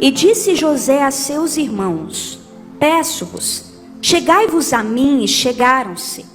E disse José a seus irmãos: peço-vos, chegai-vos a mim. E chegaram-se.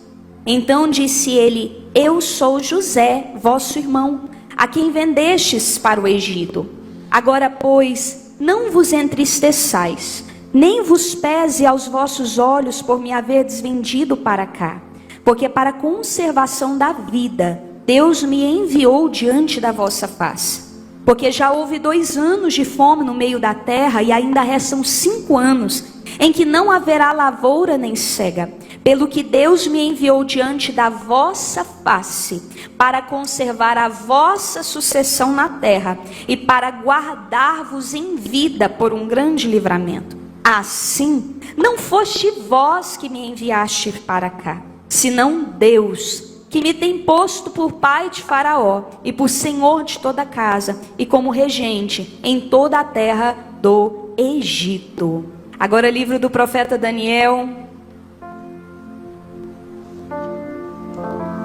Então disse ele: eu sou José, vosso irmão, a quem vendestes para o Egito. Agora, pois, não vos entristeçais, nem vos pese aos vossos olhos por me haverdes vendido para cá, porque para a conservação da vida Deus me enviou diante da vossa face. Porque já houve 2 anos de fome no meio da terra, e ainda restam 5 anos, em que não haverá lavoura nem cega. Pelo que Deus me enviou diante da vossa face, para conservar a vossa sucessão na terra, e para guardar-vos em vida por um grande livramento. Assim, não foste vós que me enviaste para cá, senão Deus, que me tem posto por pai de Faraó, e por senhor de toda a casa, e como regente em toda a terra do Egito. Agora, livro do profeta Daniel,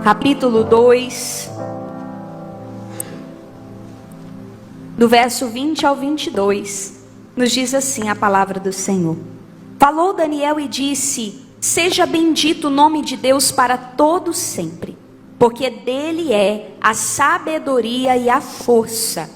capítulo 2, do verso 20 ao 22, nos diz assim a palavra do Senhor. Falou Daniel e disse: seja bendito o nome de Deus para todo sempre, porque dele é a sabedoria e a força.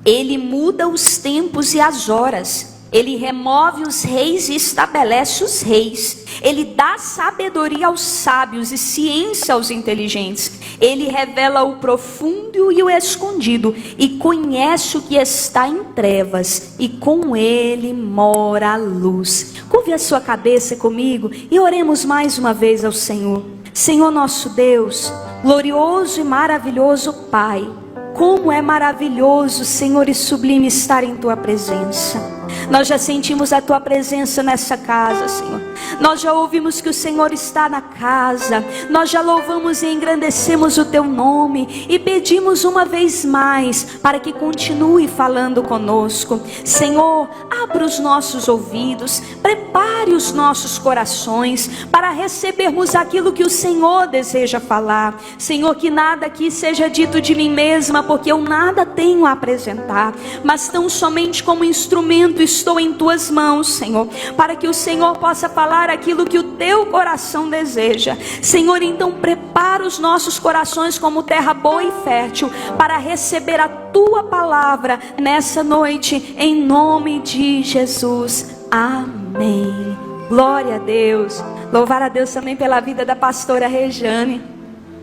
Ele muda os tempos e as horas. Ele remove os reis e estabelece os reis. Ele dá sabedoria aos sábios e ciência aos inteligentes. Ele revela o profundo e o escondido, e conhece o que está em trevas, e com ele mora a luz. Curve a sua cabeça comigo e oremos mais uma vez ao Senhor. Senhor nosso Deus, glorioso e maravilhoso Pai, como é maravilhoso, Senhor, e sublime estar em Tua presença. Nós já sentimos a Tua presença nessa casa, Senhor. Nós já ouvimos que o Senhor está na casa. Nós já louvamos e engrandecemos o Teu nome, e pedimos uma vez mais para que continue falando conosco. Senhor, abra os nossos ouvidos, prepare os nossos corações para recebermos aquilo que o Senhor deseja falar. Senhor, que nada aqui seja dito de mim mesma, porque eu nada tenho a apresentar, mas tão somente como instrumento estou em Tuas mãos, Senhor, para que o Senhor possa falar aquilo que o Teu coração deseja. Senhor, então prepara os nossos corações como terra boa e fértil para receber a Tua palavra nessa noite, em nome de Jesus. Amém. Glória a Deus. Louvar a Deus também pela vida da pastora Rejane,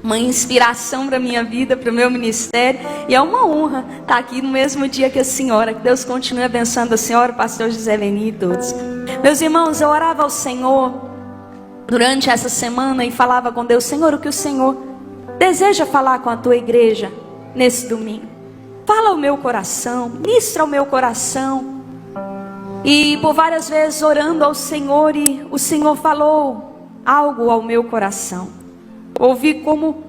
uma inspiração para a minha vida, para o meu ministério, e é uma honra estar aqui no mesmo dia que a senhora. Que Deus continue abençoando a senhora, o pastor José Leni e todos. Meus irmãos, eu orava ao Senhor durante essa semana e falava com Deus: Senhor, o que o Senhor deseja falar com a Tua igreja nesse domingo? Fala ao meu coração, ministra ao meu coração. E por várias vezes orando ao Senhor, e o Senhor falou algo ao meu coração. Ouvi como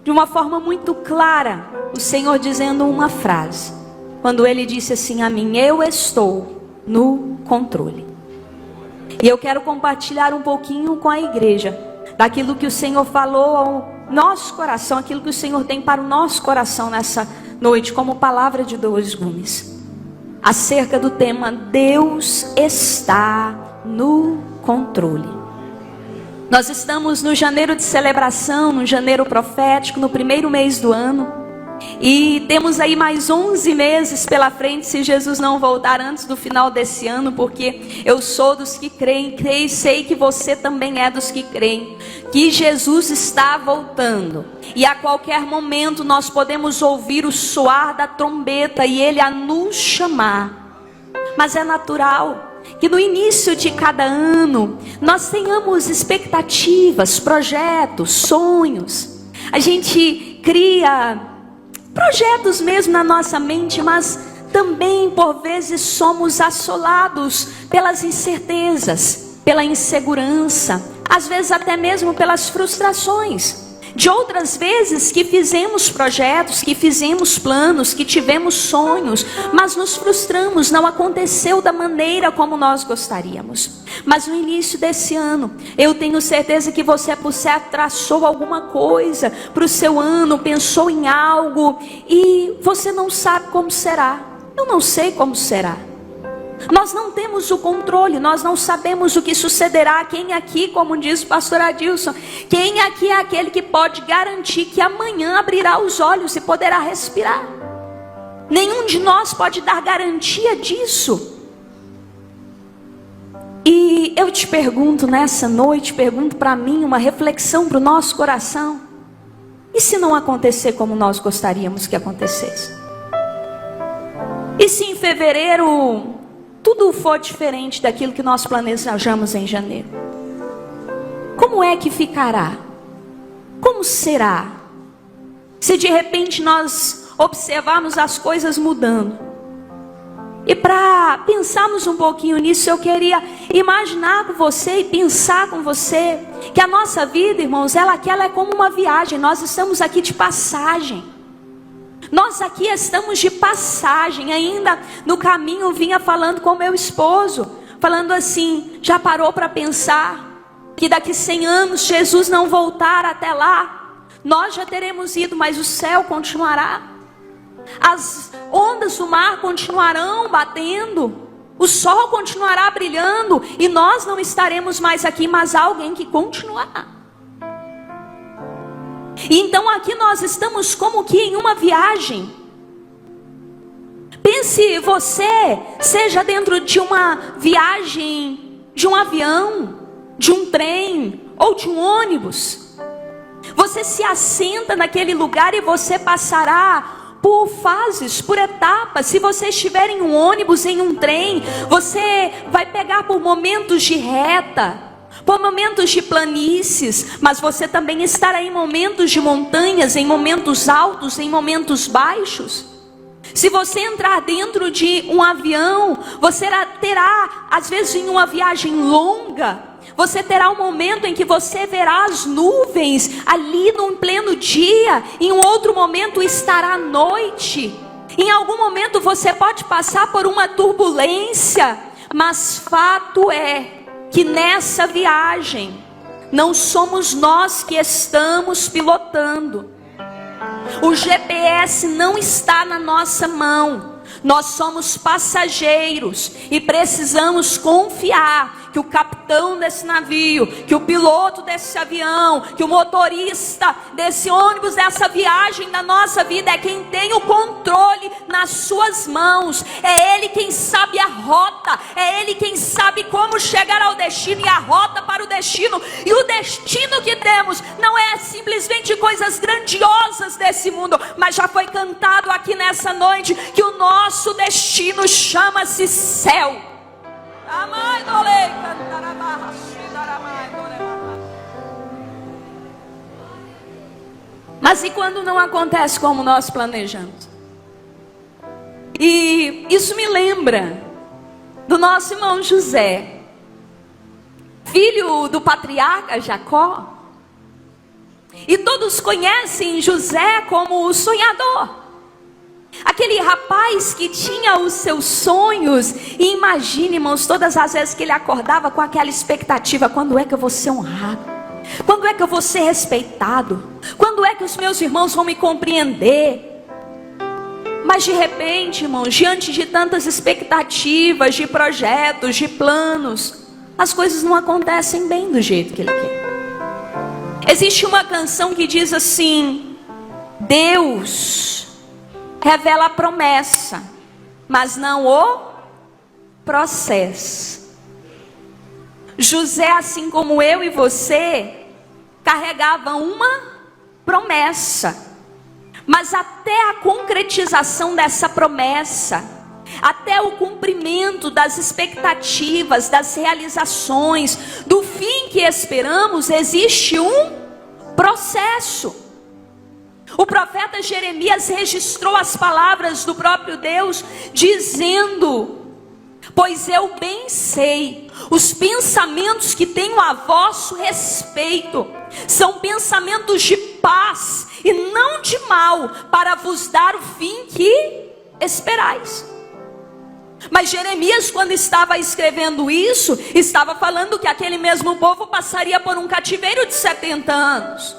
de uma forma muito clara o Senhor dizendo uma frase, quando Ele disse assim a mim: eu estou no controle. E eu quero compartilhar um pouquinho com a igreja daquilo que o Senhor falou ao nosso coração, aquilo que o Senhor tem para o nosso coração nessa noite, como palavra de 2 gumes, acerca do tema: Deus está no controle. Nós estamos no janeiro de celebração, no janeiro profético, no primeiro mês do ano. E temos aí mais 11 meses pela frente, se Jesus não voltar antes do final desse ano, porque eu sou dos que creem, creio e sei que você também é dos que creem, que Jesus está voltando. E a qualquer momento nós podemos ouvir o soar da trombeta e Ele a nos chamar. Mas é natural que no início de cada ano nós tenhamos expectativas, projetos, sonhos. A gente cria projetos mesmo na nossa mente, mas também por vezes somos assolados pelas incertezas, pela insegurança, às vezes até mesmo pelas frustrações. De outras vezes que fizemos projetos, que fizemos planos, que tivemos sonhos, mas nos frustramos, não aconteceu da maneira como nós gostaríamos. Mas no início desse ano, eu tenho certeza que você traçou alguma coisa para o seu ano, pensou em algo e você não sabe como será. Eu não sei como será. Nós não temos o controle, nós não sabemos o que sucederá. Quem aqui, como diz o pastor Adilson, quem aqui é aquele que pode garantir que amanhã abrirá os olhos e poderá respirar? Nenhum de nós pode dar garantia disso. E eu te pergunto nessa noite, pergunto para mim, uma reflexão para o nosso coração: e se não acontecer como nós gostaríamos que acontecesse? E se em fevereiro tudo for diferente daquilo que nós planejamos em janeiro? Como é que ficará? Como será? Se de repente nós observarmos as coisas mudando. E para pensarmos um pouquinho nisso, eu queria imaginar com você e pensar com você que a nossa vida, irmãos, ela é como uma viagem. Nós estamos aqui de passagem. Nós aqui estamos de passagem. Ainda no caminho vinha falando com meu esposo, falando assim: já parou para pensar que daqui 100 anos Jesus não voltar até lá? Nós já teremos ido, mas o céu continuará. As ondas do mar continuarão batendo, o sol continuará brilhando, e nós não estaremos mais aqui, mas há alguém que continuará. E então aqui nós estamos como que em uma viagem. Pense você, seja dentro de uma viagem, de um avião, de um trem ou de um ônibus. Você se assenta naquele lugar e você passará por fases, por etapas. Se você estiver em um ônibus, em um trem, você vai pegar por momentos de reta, por momentos de planícies, mas você também estará em momentos de montanhas, em momentos altos, em momentos baixos. Se você entrar dentro de um avião, você terá, às vezes em uma viagem longa, você terá um momento em que você verá as nuvens ali num pleno dia, em um outro momento estará à noite. Em algum momento você pode passar por uma turbulência, mas fato é que nessa viagem não somos nós que estamos pilotando. O GPS não está na nossa mão. Nós somos passageiros e precisamos confiar que o capitão desse navio, que o piloto desse avião, que o motorista desse ônibus, dessa viagem da nossa vida, é quem tem o controle nas suas mãos. É Ele quem sabe a rota, é Ele quem sabe como chegar ao destino e a rota para o destino. E o destino que temos não é simplesmente coisas grandiosas desse mundo, mas já foi cantado aqui nessa noite que o nosso destino chama-se céu. Mas e quando não acontece como nós planejamos? E isso me lembra do nosso irmão José, filho do patriarca Jacó. E todos conhecem José como o sonhador. Aquele rapaz que tinha os seus sonhos. E imagine, irmãos, todas as vezes que ele acordava com aquela expectativa: quando é que eu vou ser honrado? Quando é que eu vou ser respeitado? Quando é que os meus irmãos vão me compreender? Mas de repente, irmãos, diante de tantas expectativas, de projetos, de planos, as coisas não acontecem bem do jeito que ele quer. Existe uma canção que diz assim: Deus revela a promessa, mas não o processo. José, assim como eu e você, carregava uma promessa, mas até a concretização dessa promessa, até o cumprimento das expectativas, das realizações, do fim que esperamos, existe um processo. O profeta Jeremias registrou as palavras do próprio Deus, dizendo: pois eu bem sei os pensamentos que tenho a vosso respeito, são pensamentos de paz e não de mal, para vos dar o fim que esperais. Mas Jeremias, quando estava escrevendo isso, estava falando que aquele mesmo povo passaria por um cativeiro de 70 anos.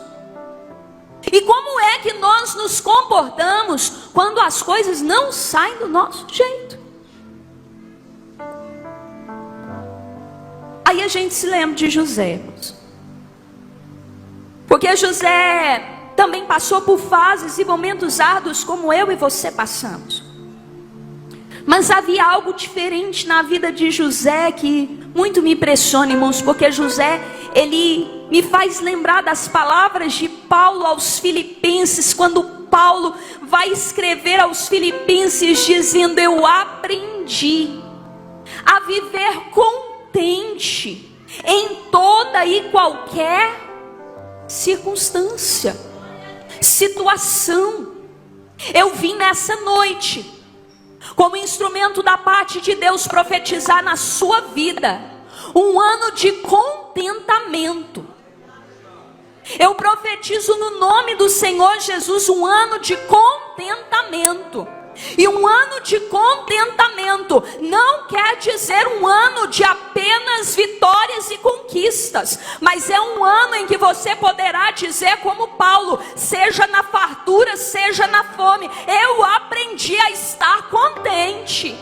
E como é que nós nos comportamos quando as coisas não saem do nosso jeito? Aí a gente se lembra de José, irmãos. Porque José também passou por fases e momentos árduos como eu e você passamos. Mas havia algo diferente na vida de José que muito me impressiona, irmãos, porque José, ele me faz lembrar das palavras de Paulo aos Filipenses, quando Paulo vai escrever aos Filipenses dizendo: eu aprendi a viver contente em toda e qualquer circunstância, situação. Eu vim nessa noite, como instrumento da parte de Deus, profetizar na sua vida um ano de contentamento. Eu profetizo no nome do Senhor Jesus um ano de contentamento. E um ano de contentamento não quer dizer um ano de apenas vitórias e conquistas, mas é um ano em que você poderá dizer como Paulo: seja na fartura, seja na fome, eu aprendi a estar contente.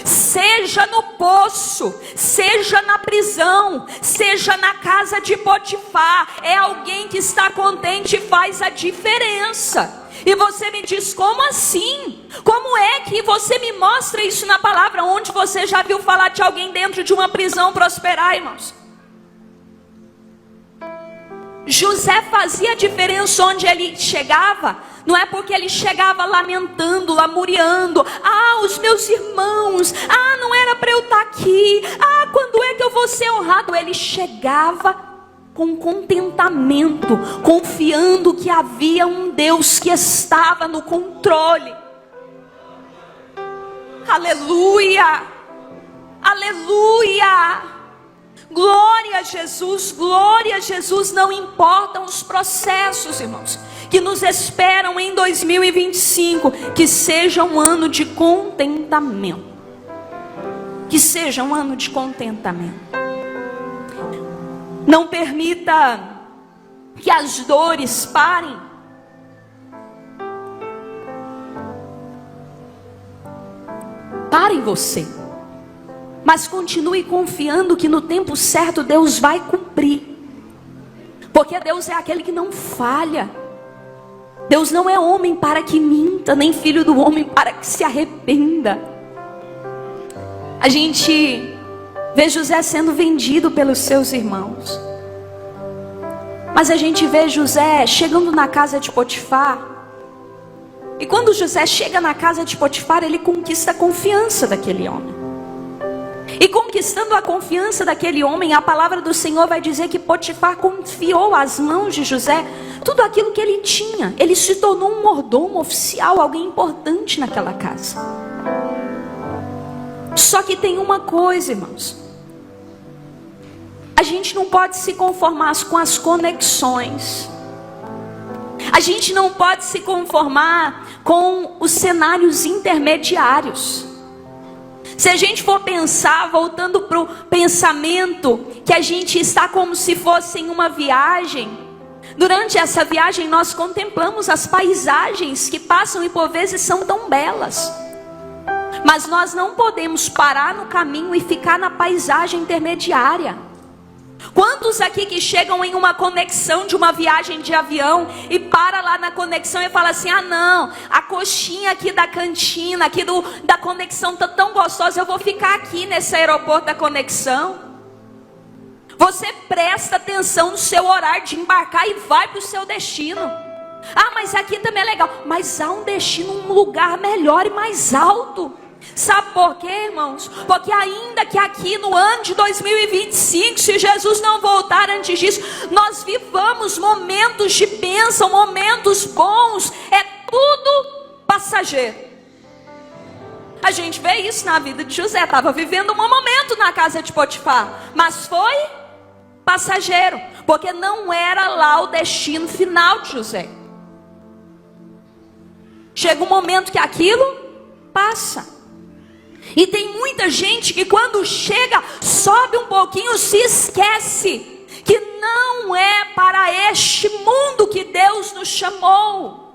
Seja no poço, seja na prisão, seja na casa de Potifar, é alguém que está contente e faz a diferença. E você me diz: como assim? Como é que você me mostra isso na palavra? Onde você já viu falar de alguém dentro de uma prisão prosperar, irmãos? José fazia diferença onde ele chegava. Não é porque ele chegava lamentando, lamuriando: ah, os meus irmãos, ah, não era para eu estar aqui, ah, quando é que eu vou ser honrado? Ele chegava com contentamento, confiando que havia um Deus que estava no controle. Aleluia, aleluia, glória a Jesus, glória a Jesus. Não importam os processos, irmãos, que nos esperam em 2025, que seja um ano de contentamento, que seja um ano de contentamento. Não permita que as dores parem. Parem você. Mas continue confiando que no tempo certo Deus vai cumprir. Porque Deus é aquele que não falha. Deus não é homem para que minta, nem filho do homem para que se arrependa. A gente vê José sendo vendido pelos seus irmãos. Mas a gente vê José chegando na casa de Potifar. E quando José chega na casa de Potifar, ele conquista a confiança daquele homem. E conquistando a confiança daquele homem, a palavra do Senhor vai dizer que Potifar confiou às mãos de José tudo aquilo que ele tinha. Ele se tornou um mordomo oficial, alguém importante naquela casa. Só que tem uma coisa, irmãos: a gente não pode se conformar com as conexões. A gente não pode se conformar com os cenários intermediários. Se a gente for pensar, voltando para o pensamento, que a gente está como se fosse em uma viagem. Durante essa viagem nós contemplamos as paisagens que passam e por vezes são tão belas. Mas nós não podemos parar no caminho e ficar na paisagem intermediária. Quantos aqui que chegam em uma conexão de uma viagem de avião e para lá na conexão e fala assim: ah não, a coxinha aqui da cantina, aqui da conexão tá tão gostosa, eu vou ficar aqui nesse aeroporto da conexão. Você presta atenção no seu horário de embarcar e vai para o seu destino. Ah, mas aqui também é legal. Mas há um destino, um lugar melhor e mais alto. Sabe por quê, irmãos? Porque ainda que aqui no ano de 2025, se Jesus não voltar antes disso, nós vivamos momentos de bênção, momentos bons, é tudo passageiro. A gente vê isso na vida de José. Estava vivendo um momento na casa de Potifar, mas foi passageiro, porque não era lá o destino final de José. Chega um momento que aquilo passa. E tem muita gente que quando chega, sobe um pouquinho, se esquece que não é para este mundo que Deus nos chamou.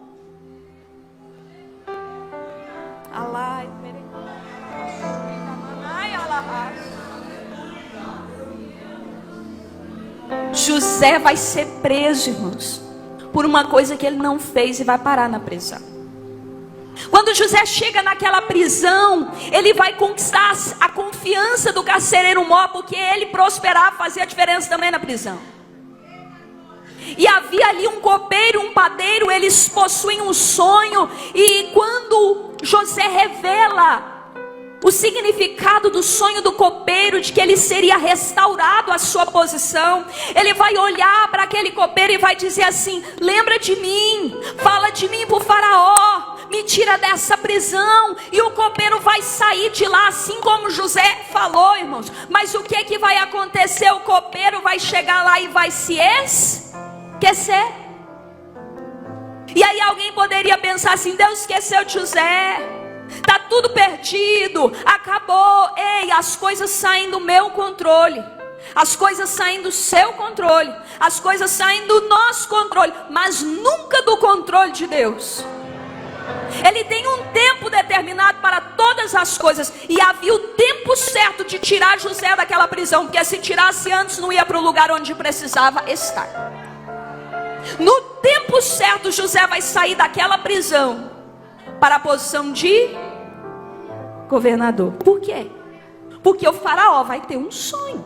José vai ser preso, irmãos, por uma coisa que ele não fez e vai parar na prisão. Quando José chega naquela prisão, ele vai conquistar a confiança do carcereiro mor, porque ele prosperava, fazia diferença também na prisão. E havia ali um copeiro, um padeiro, eles possuem um sonho. E quando José revela o significado do sonho do copeiro, de que ele seria restaurado à sua posição, ele vai olhar para aquele copeiro e vai dizer assim: lembra de mim, fala de mim para o faraó, me tira dessa prisão. E o copeiro vai sair de lá, assim como José falou, irmãos. Mas o que é que vai acontecer? O copeiro vai chegar lá e vai se esquecer. E aí alguém poderia pensar assim: Deus esqueceu de José, tá tudo perdido, acabou. Ei, as coisas saem do meu controle, as coisas saem do seu controle, as coisas saem do nosso controle, mas nunca do controle de Deus. Ele tem um tempo determinado para todas as coisas, e havia o tempo certo de tirar José daquela prisão, porque se tirasse antes não ia para o lugar onde precisava estar. No tempo certo José vai sair daquela prisão para a posição de governador. Por quê? Porque o faraó vai ter um sonho.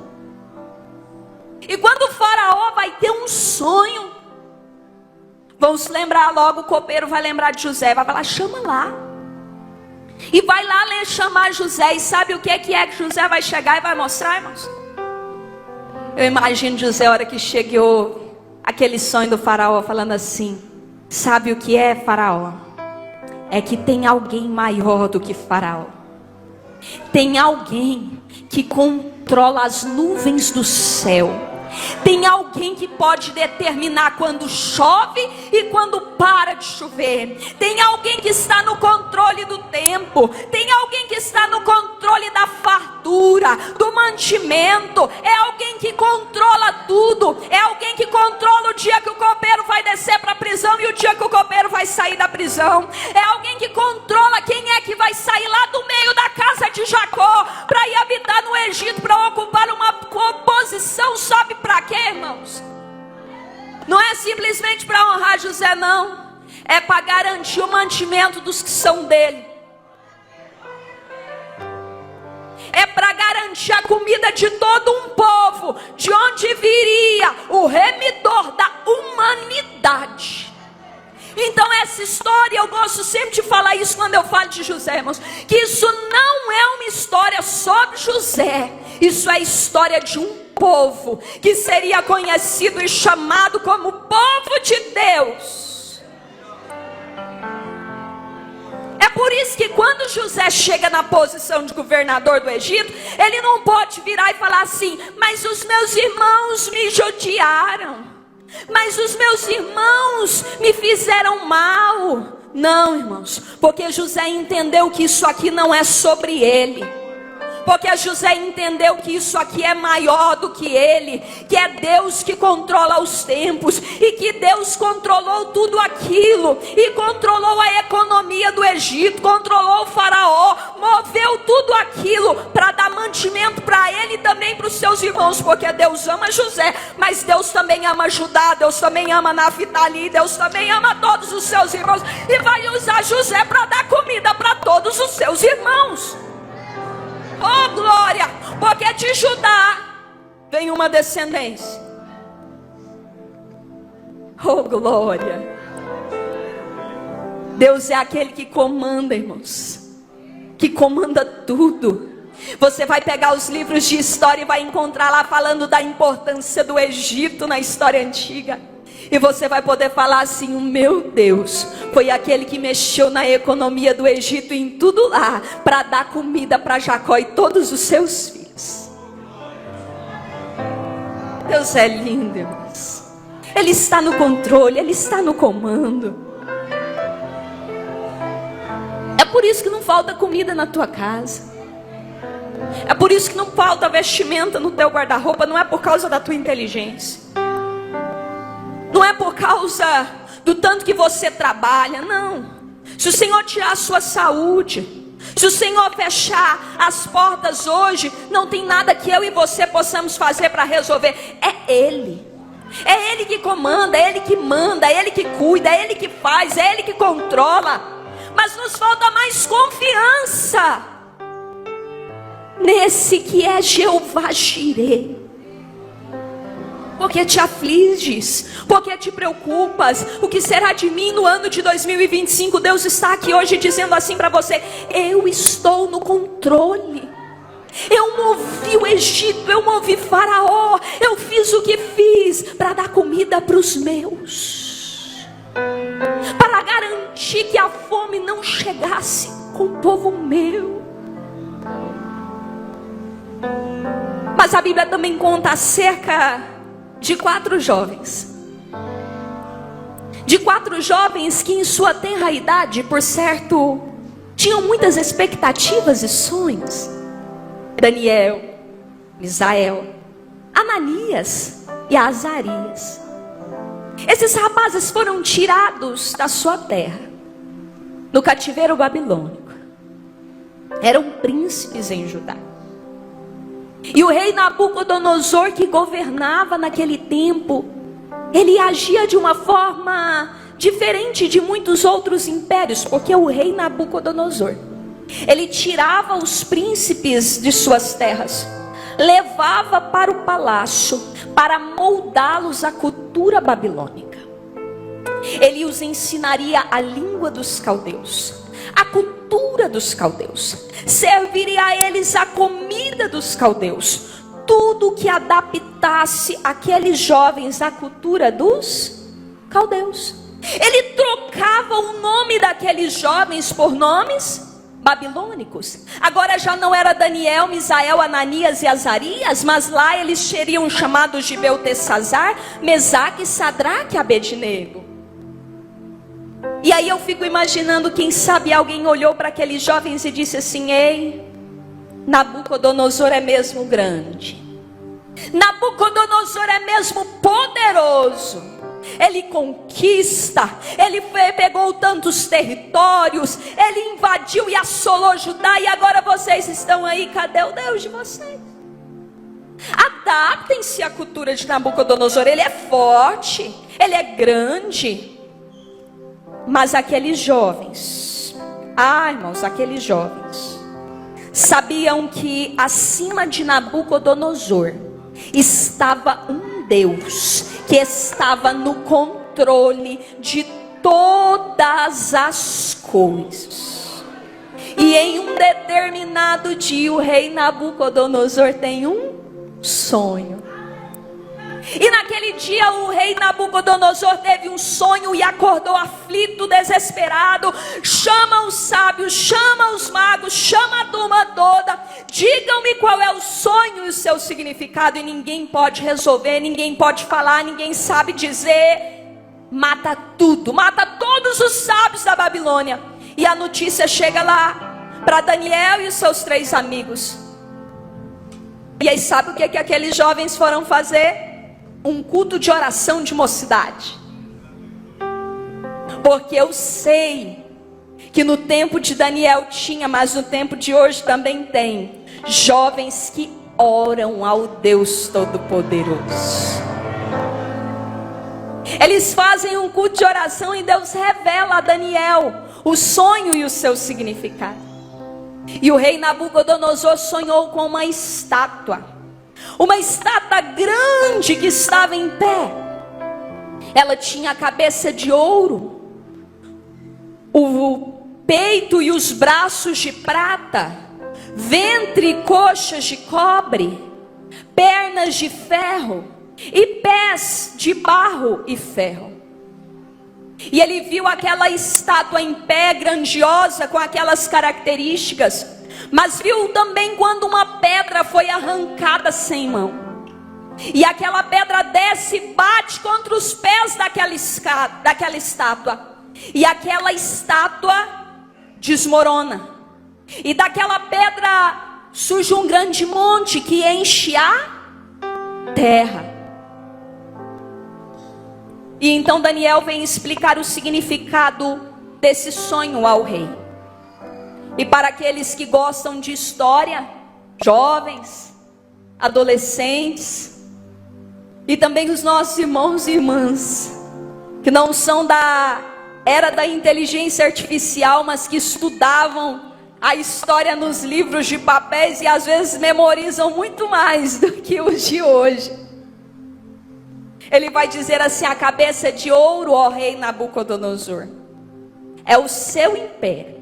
E quando o faraó vai ter um sonho, vamos lembrar logo, o copeiro vai lembrar de José, vai falar: chama lá. E vai lá chamar José. E sabe o que é que José vai chegar e vai mostrar, irmãos? Eu imagino José, a hora que chegou aquele sonho do faraó, falando assim: sabe o que é, faraó? É que tem alguém maior do que faraó. Tem alguém que controla as nuvens do céu. Tem alguém que pode determinar quando chove e quando para de chover. Tem alguém que está no controle do tempo. Tem alguém que está no controle da fartura, do mantimento. É alguém que controla tudo. É alguém que controla o dia que o copeiro vai descer para a prisão e o dia que o copeiro vai sair da prisão. É alguém que controla quem é que vai sair lá do meio da casa de Jacó para ir habitar no Egito, para ocupar uma posição. Sabe para quê, irmãos? Não é simplesmente para honrar José, não. É para garantir o mantimento dos que são dele. É para garantir a comida de todo um povo, de onde viria o remidor da humanidade. Então essa história, eu gosto sempre de falar isso quando eu falo de José, irmãos, que isso não é uma história sobre José. Isso é a história de um povo que seria conhecido e chamado como povo de Deus. É por isso que quando José chega na posição de governador do Egito, ele não pode virar e falar assim: mas os meus irmãos me judiaram, mas os meus irmãos me fizeram mal. Não, irmãos, porque José entendeu que isso aqui não é sobre ele. Porque José entendeu que isso aqui é maior do que ele, que é Deus que controla os tempos, e que Deus controlou tudo aquilo, e controlou a economia do Egito, controlou o faraó, moveu tudo aquilo para dar mantimento para ele e também para os seus irmãos, porque Deus ama José, mas Deus também ama Judá, Deus também ama Naftali, Deus também ama todos os seus irmãos, e vai usar José para dar comida para todos os seus irmãos. Oh glória, porque de Judá vem uma descendência. Oh glória. Deus é aquele que comanda, irmãos, que comanda tudo. Você vai pegar os livros de história e vai encontrar lá falando da importância do Egito na história antiga. E você vai poder falar assim: o meu Deus foi aquele que mexeu na economia do Egito e em tudo lá, para dar comida para Jacó e todos os seus filhos. Deus é lindo, irmãos. Ele está no controle, Ele está no comando. É por isso que não falta comida na tua casa. É por isso que não falta vestimenta no teu guarda-roupa. Não é por causa da tua inteligência, não é por causa do tanto que você trabalha, não. Se o Senhor tirar a sua saúde, se o Senhor fechar as portas hoje, não tem nada que eu e você possamos fazer para resolver. É Ele. É Ele que comanda, é Ele que manda, é Ele que cuida, é Ele que faz, é Ele que controla. Mas nos falta mais confiança nesse que é Jeová Jireh. Porque te afliges, porque te preocupas, o que será de mim no ano de 2025? Deus está aqui hoje dizendo assim para você: eu estou no controle. Eu movi o Egito, eu movi Faraó, eu fiz o que fiz para dar comida para os meus, para garantir que a fome não chegasse com o povo meu. Mas a Bíblia também conta acerca de 4 jovens. De 4 jovens que em sua tenra idade, por certo, tinham muitas expectativas e sonhos. Daniel, Misael, Ananias e Azarias. Esses rapazes foram tirados da sua terra, no cativeiro babilônico. Eram príncipes em Judá. E o rei Nabucodonosor, que governava naquele tempo, ele agia de uma forma diferente de muitos outros impérios, porque o rei Nabucodonosor, ele tirava os príncipes de suas terras, levava para o palácio para moldá-los à cultura babilônica. Ele os ensinaria a língua dos caldeus, a cultura dos caldeus, serviria a eles a comida dos caldeus, tudo que adaptasse aqueles jovens à cultura dos caldeus. Ele trocava o nome daqueles jovens por nomes babilônicos. Agora já não era Daniel, Misael, Ananias e Azarias, mas lá eles seriam chamados de Beltesazar, Mesaque, Sadraque e Abednego. E aí eu fico imaginando, quem sabe alguém olhou para aqueles jovens e disse assim: ei, Nabucodonosor é mesmo grande, Nabucodonosor é mesmo poderoso, ele conquista, ele pegou tantos territórios, ele invadiu e assolou Judá, e agora vocês estão aí, cadê o Deus de vocês? Adaptem-se à cultura de Nabucodonosor, ele é forte, ele é grande. Mas aqueles jovens, irmãos, aqueles jovens sabiam que acima de Nabucodonosor estava um Deus que estava no controle de todas as coisas. E em um determinado dia o rei Nabucodonosor tem um sonho. E naquele dia o rei Nabucodonosor teve um sonho e acordou aflito, desesperado. Chama os sábios, chama os magos, chama a turma toda. Digam-me qual é o sonho e o seu significado. E ninguém pode resolver, ninguém pode falar, ninguém sabe dizer. Mata tudo, mata todos os sábios da Babilônia. E a notícia chega lá para Daniel e os seus 3 amigos. E aí sabe o que aqueles jovens foram fazer? Um culto de oração de mocidade. Porque eu sei que no tempo de Daniel tinha, mas no tempo de hoje também tem jovens que oram ao Deus Todo-Poderoso. Eles fazem um culto de oração e Deus revela a Daniel o sonho e o seu significado. E o rei Nabucodonosor sonhou com uma estátua grande que estava em pé. Ela tinha a cabeça de ouro, o peito e os braços de prata, ventre e coxas de cobre, pernas de ferro e pés de barro e ferro. E ele viu aquela estátua em pé, grandiosa, com aquelas características. Mas viu também quando uma pedra foi arrancada sem mão. E aquela pedra desce e bate contra os pés daquela estátua. E aquela estátua desmorona. E daquela pedra surge um grande monte que enche a terra. E então Daniel vem explicar o significado desse sonho ao rei. E para aqueles que gostam de história, jovens, adolescentes, E também os nossos irmãos e irmãs, que não são da era da inteligência artificial, mas que estudavam a história nos livros de papéis e às vezes memorizam muito mais do que os de hoje. Ele vai dizer assim: a cabeça de ouro, ó rei Nabucodonosor, é o seu império.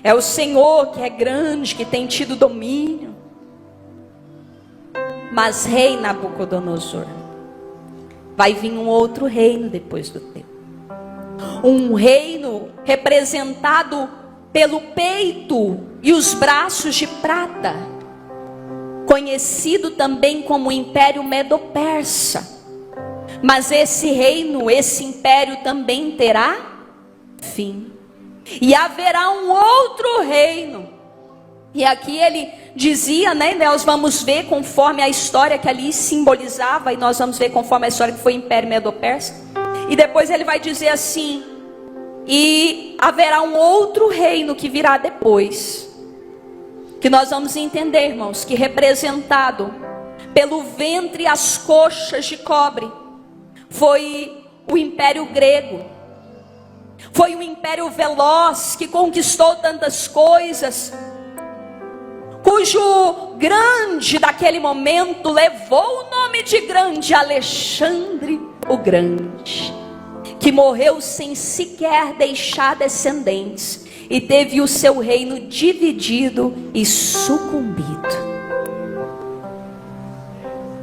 É o Senhor que é grande, que tem tido domínio. Mas rei Nabucodonosor, vai vir um outro reino depois do teu. Um reino representado pelo peito e os braços de prata, conhecido também como Império Medo-Persa. Mas esse reino, esse império também terá fim. E haverá um outro reino. E aqui ele dizia, né? Nós vamos ver conforme a história que ali simbolizava. E nós vamos ver conforme a história que foi o Império Medo-Persa. E depois ele vai dizer assim: e haverá um outro reino que virá depois. Que nós vamos entender, irmãos, que representado pelo ventre e as coxas de cobre foi o Império Grego. Foi um império veloz que conquistou tantas coisas, cujo grande daquele momento levou o nome de grande Alexandre o Grande, que morreu sem sequer deixar descendentes e teve o seu reino dividido e sucumbido.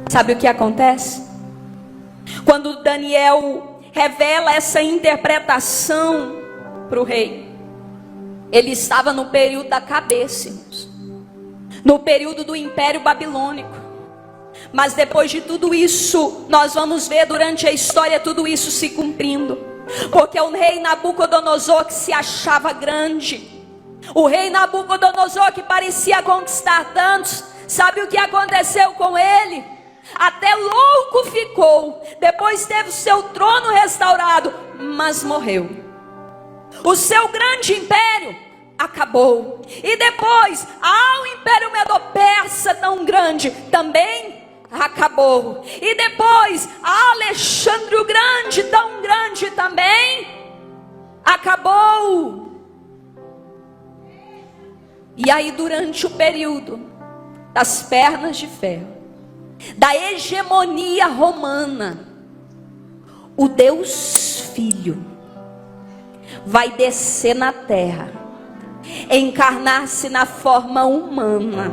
Sabe o que acontece? Quando Daniel revela essa interpretação para o rei, ele estava no período da cabeça, irmãos, no período do Império Babilônico. Mas depois de tudo isso, nós vamos ver durante a história tudo isso se cumprindo. Porque o rei Nabucodonosor, que se achava grande, o rei Nabucodonosor que parecia conquistar tantos, sabe o que aconteceu com ele? Até louco ficou, depois teve o seu trono restaurado, mas morreu. O seu grande império acabou. E depois, o Império Medo-Persa tão grande também acabou. E depois, Alexandre o Grande, tão grande também acabou. E aí, durante o período das pernas de ferro, da hegemonia romana, o Deus Filho vai descer na terra, encarnar-se na forma humana,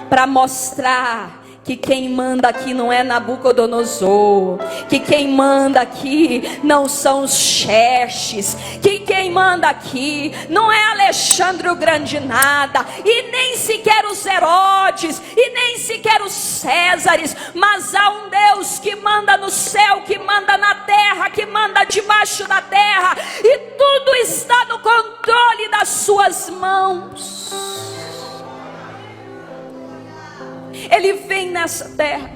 para mostrar que quem manda aqui não é Nabucodonosor, que quem manda aqui não são os Xerxes, que quem manda aqui não é Alexandre o Grande nada, e nem sequer os Herodes, e nem sequer os Césares, mas há um Deus que manda no céu, que manda na terra, que manda debaixo da terra, e tudo está no controle das suas mãos. Ele vem nessa terra,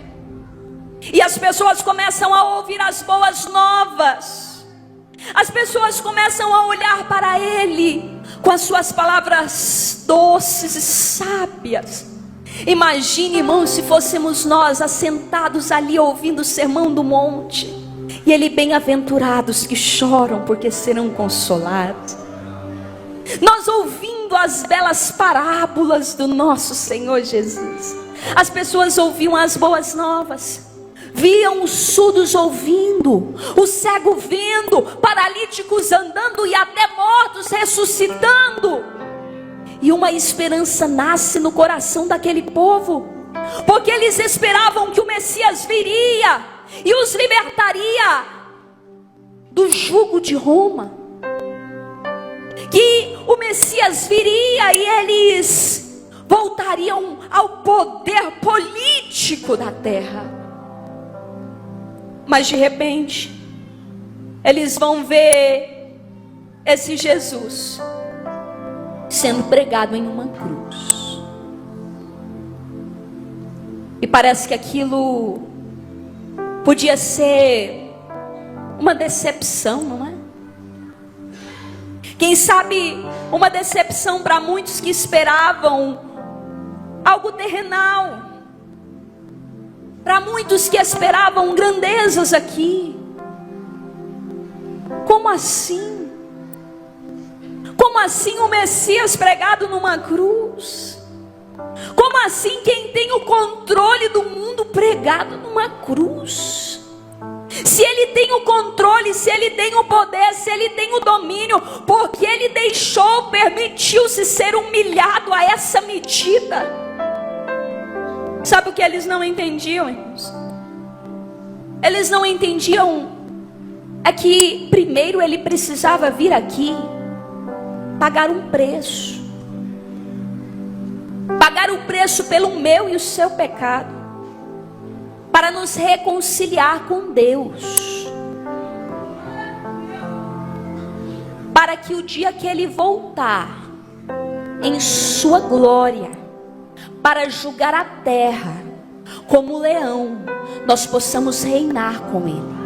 e as pessoas começam a ouvir as boas novas. As pessoas começam a olhar para Ele com as suas palavras doces e sábias. Imagine, irmãos, se fôssemos nós assentados ali ouvindo o sermão do monte, e Ele: bem-aventurados que choram, porque serão consolados. Nós ouvindo as belas parábolas do nosso Senhor Jesus. As pessoas ouviam as boas novas, viam os surdos ouvindo, o cego vendo, paralíticos andando e até mortos ressuscitando. E uma esperança nasce no coração daquele povo, porque eles esperavam que o Messias viria e os libertaria do jugo de Roma, que o Messias viria e eles voltariam ao poder político da terra. Mas de repente, eles vão ver esse Jesus sendo pregado em uma cruz. E parece que aquilo podia ser uma decepção, não é? Quem sabe uma decepção para muitos que esperavam algo terrenal. Para muitos que esperavam grandezas aqui. Como assim? Como assim o Messias pregado numa cruz? Como assim quem tem o controle do mundo pregado numa cruz? Se ele tem o controle, se ele tem o poder, se ele tem o domínio, porque ele deixou, permitiu-se ser humilhado a essa medida? Sabe o que eles não entendiam, irmãos? Eles não entendiam é que primeiro ele precisava vir aqui, pagar um preço. Pagar o preço pelo meu e o seu pecado, para nos reconciliar com Deus, para que o dia que ele voltar em sua glória para julgar a terra como leão, nós possamos reinar com ele.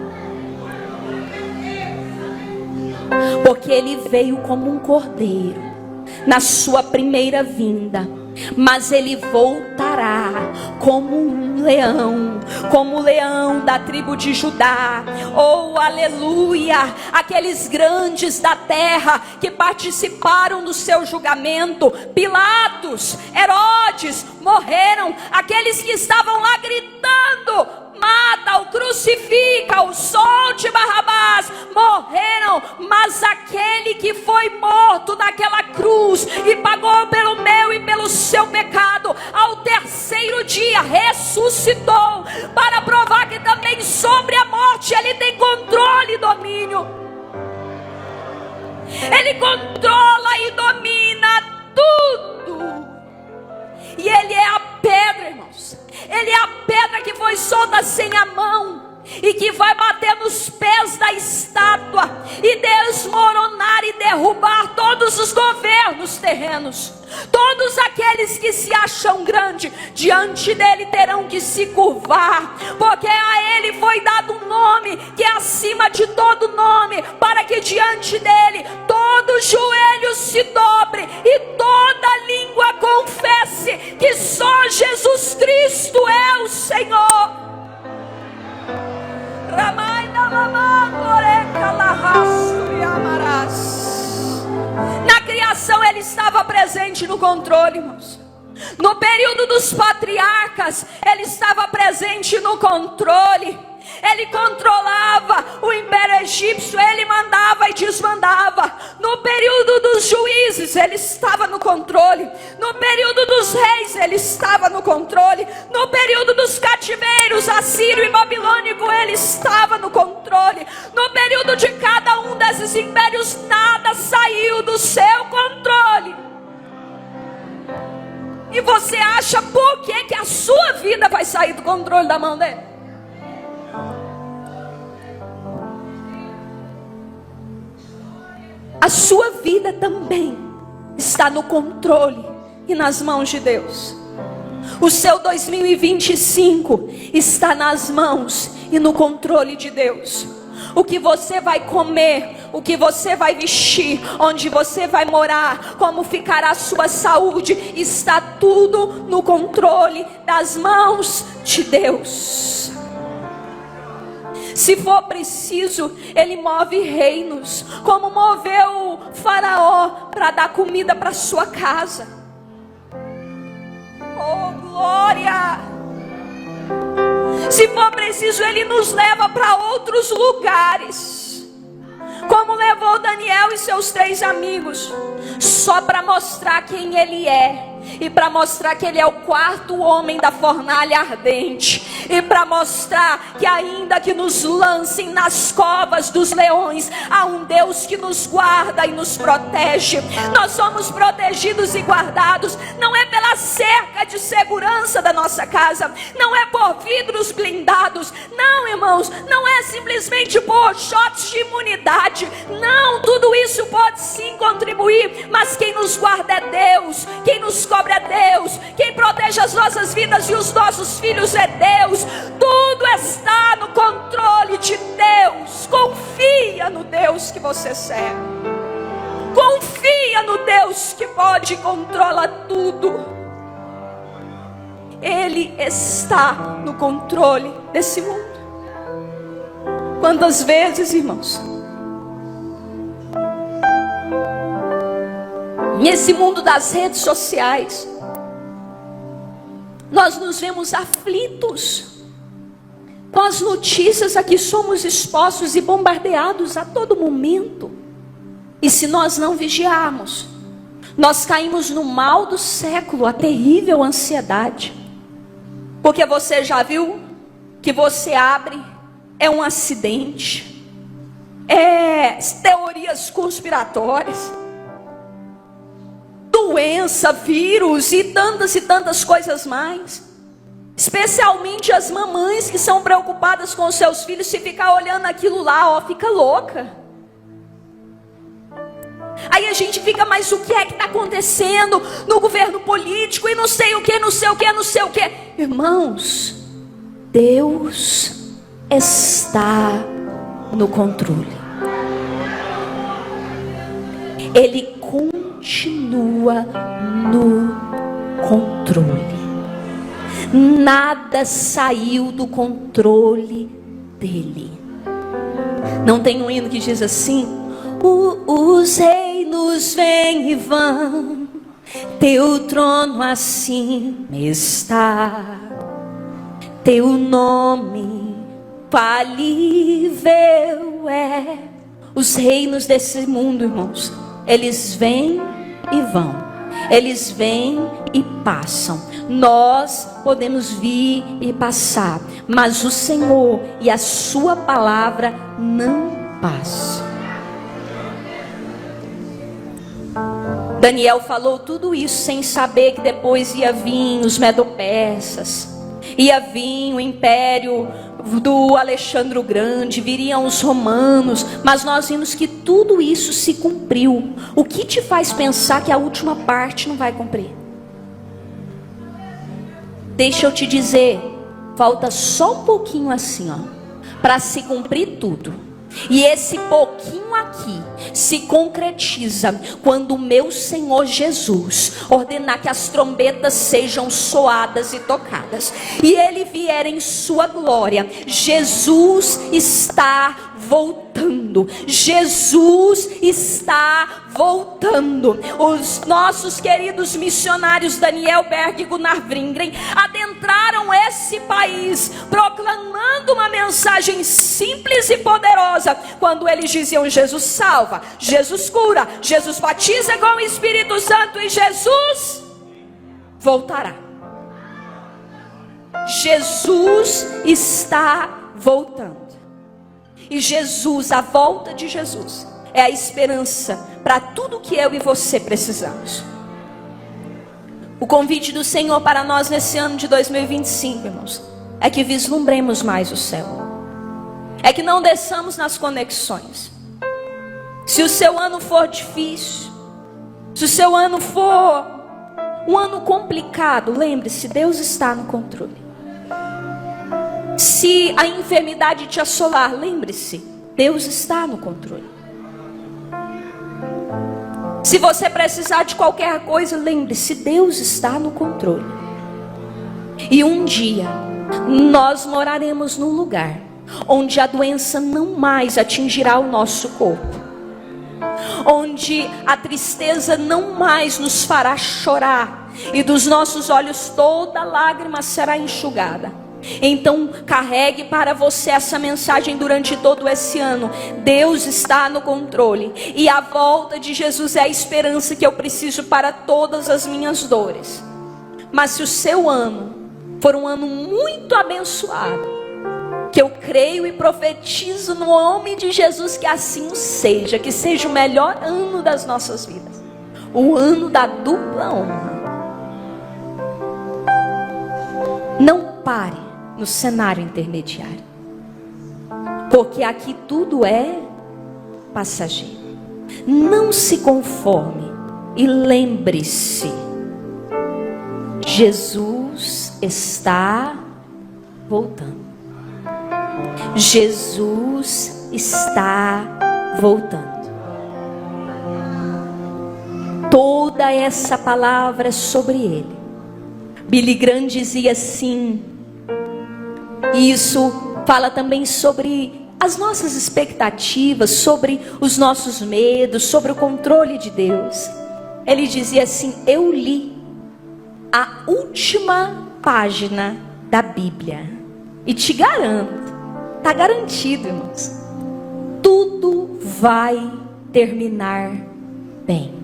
Porque ele veio como um cordeiro na sua primeira vinda, mas ele voltará como um leão, como o leão da tribo de Judá. Oh, aleluia! Aqueles grandes da terra que participaram do seu julgamento, Pilatos, Herodes, morreram. Aqueles que estavam lá gritando: mata-o, crucifica-o, solte Barrabás, morreram. Mas aquele que foi morto naquela cruz e pagou pelo meu e pelo seu pecado, ao terceiro dia ressuscitou, para provar que também sobre a morte ele tem controle e domínio. Ele controla e domina tudo. E ele é a pedra, irmãos. Ele é a pedra que foi solta sem a mão e que vai bater nos pés da estátua e desmoronar e derrubar todos os governos terrenos. Todos aqueles que se acham grandes diante dele terão que se curvar, porque a ele foi dado um nome que é acima de todo nome, para que diante dele todo joelho se dobre e toda língua confesse que só Jesus Cristo é o Senhor. Na criação ele estava presente no controle, irmãos. No período dos patriarcas ele estava presente no controle. Ele controlava o império egípcio, ele mandava e desmandava. No período dos juízes ele estava no controle. No período dos reis ele estava no controle. No período dos cativeiros assírio e babilônico ele estava no controle. No período de cada um desses impérios nada saiu do seu controle. E você acha por que a sua vida vai sair do controle da mão dele? A sua vida também está no controle e nas mãos de Deus. O seu 2025 está nas mãos e no controle de Deus. O que você vai comer, o que você vai vestir, onde você vai morar, como ficará a sua saúde, está tudo no controle das mãos de Deus. Se for preciso, ele move reinos, como moveu Faraó para dar comida para sua casa. Oh, glória! Se for preciso, ele nos leva para outros lugares, como levou Daniel e seus 3 amigos, só para mostrar quem ele é. E para mostrar que ele é o 4º homem da fornalha ardente. E para mostrar que ainda que nos lancem nas covas dos leões, há um Deus que nos guarda e nos protege. Nós somos protegidos e guardados, não é pela cerca de segurança da nossa casa, não é por vidros blindados, não, irmãos, não é simplesmente por shots de imunidade. Não, tudo isso pode sim contribuir, mas quem nos guarda é Deus, quem nos cobre é Deus, quem protege as nossas vidas e os nossos filhos é Deus. Tudo está no controle de Deus. Confia no Deus que você serve. Confia no Deus que pode e controla tudo. Ele está no controle desse mundo. Quantas vezes, irmãos, nesse mundo das redes sociais, nós nos vemos aflitos com as notícias a que somos expostos e bombardeados a todo momento. E se nós não vigiarmos, nós caímos no mal do século, a terrível ansiedade. Porque você já viu que você abre, é um acidente, é teorias conspiratórias, doença, vírus e tantas coisas mais. Especialmente as mamães que são preocupadas com os seus filhos, se ficar olhando aquilo lá, fica louca. Aí a gente fica, mas o que é que está acontecendo no governo político e não sei o que. Irmãos, Deus está no controle. Ele continua no controle. Nada saiu do controle dele. Não tem um hino que diz assim: os reinos vêm e vão, teu trono acima está, teu nome falível é. Os reinos desse mundo, irmãos, eles vêm e vão, eles vêm e passam. Nós podemos vir e passar, mas o Senhor e a sua palavra não passam. Daniel falou tudo isso sem saber que depois ia vir os medo-persas, ia vir o império do Alexandre o Grande, viriam os romanos, mas nós vimos que tudo isso se cumpriu. O que te faz pensar que a última parte não vai cumprir? Deixa eu te dizer, falta só um pouquinho assim, para se cumprir tudo. E esse pouquinho aqui se concretiza quando o meu Senhor Jesus ordenar que as trombetas sejam soadas e tocadas, e Ele vier em sua glória. Jesus está voltando. Jesus está voltando. Os nossos queridos missionários Daniel Berg e Gunnar Vringren adentraram esse país proclamando uma mensagem simples e poderosa, quando eles diziam: Jesus salva, Jesus cura, Jesus batiza com o Espírito Santo e Jesus voltará. Jesus está voltando. E Jesus, a volta de Jesus, é a esperança para tudo que eu e você precisamos. O convite do Senhor para nós nesse ano de 2025, irmãos, é que vislumbremos mais o céu. É que não desçamos nas conexões. Se o seu ano for difícil, se o seu ano for um ano complicado, lembre-se, Deus está no controle. Se a enfermidade te assolar, lembre-se, Deus está no controle. Se você precisar de qualquer coisa, lembre-se, Deus está no controle. E um dia nós moraremos num lugar onde a doença não mais atingirá o nosso corpo, onde a tristeza não mais nos fará chorar, e dos nossos olhos toda lágrima será enxugada. Então carregue para você essa mensagem durante todo esse ano: Deus está no controle, e a volta de Jesus é a esperança que eu preciso para todas as minhas dores. Mas se o seu ano for um ano muito abençoado, que eu creio e profetizo no nome de Jesus que assim seja, que seja o melhor ano das nossas vidas, o ano da dupla honra. Não pare no cenário intermediário, porque aqui tudo é passageiro. Não se conforme e lembre-se, Jesus está voltando. Jesus está voltando. Toda essa palavra é sobre Ele, Billy Graham dizia assim, e isso fala também sobre as nossas expectativas, sobre os nossos medos, sobre o controle de Deus. Ele dizia assim: eu li a última página da Bíblia e te garanto, está garantido, irmãos, tudo vai terminar bem.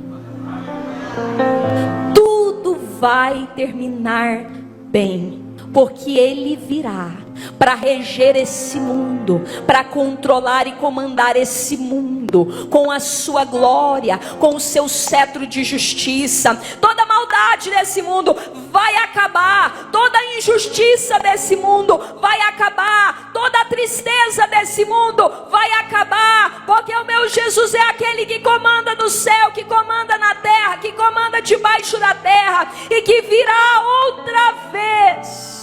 Tudo vai terminar bem, porque Ele virá para reger esse mundo, para controlar e comandar esse mundo com a sua glória, com o seu cetro de justiça. Toda maldade desse mundo vai acabar, toda injustiça desse mundo vai acabar, toda tristeza desse mundo vai acabar, porque o meu Jesus é aquele que comanda no céu, que comanda na terra, que comanda debaixo da terra e que virá outra vez.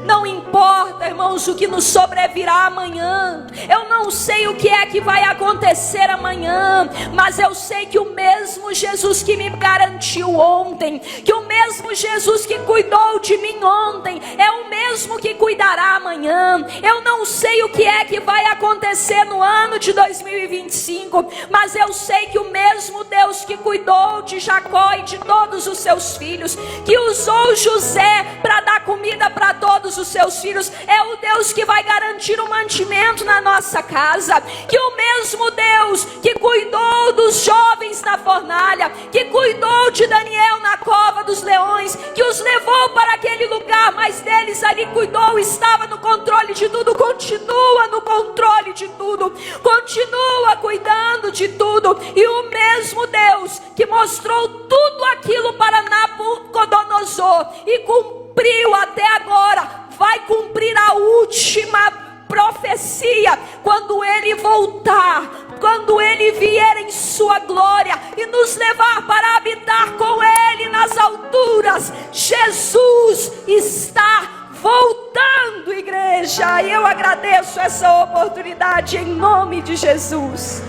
Não importa, irmãos, o que nos sobrevirá amanhã. Eu não sei o que é que vai acontecer amanhã, mas eu sei que o mesmo Jesus que me garantiu ontem, que o mesmo Jesus que cuidou de mim ontem, é o mesmo que cuidará amanhã. Eu não sei o que é que vai acontecer no ano de 2025, mas eu sei que o mesmo Deus que cuidou de Jacó e de todos os seus filhos, que usou José para dar comida para todos os seus filhos, é o Deus que vai garantir o mantimento na nossa casa. Que o mesmo Deus que cuidou dos jovens na fornalha, que cuidou de Daniel na cova dos leões, que os levou para aquele lugar, mas deles ali cuidou, estava no controle de tudo, continua no controle de tudo, continua cuidando de tudo. E o mesmo Deus que mostrou tudo aquilo para Nabucodonosor e cumpriu até agora, vai cumprir a última profecia quando Ele voltar, quando Ele vier em sua glória e nos levar para habitar com Ele nas alturas. Jesus está voltando, igreja, e eu agradeço essa oportunidade em nome de Jesus.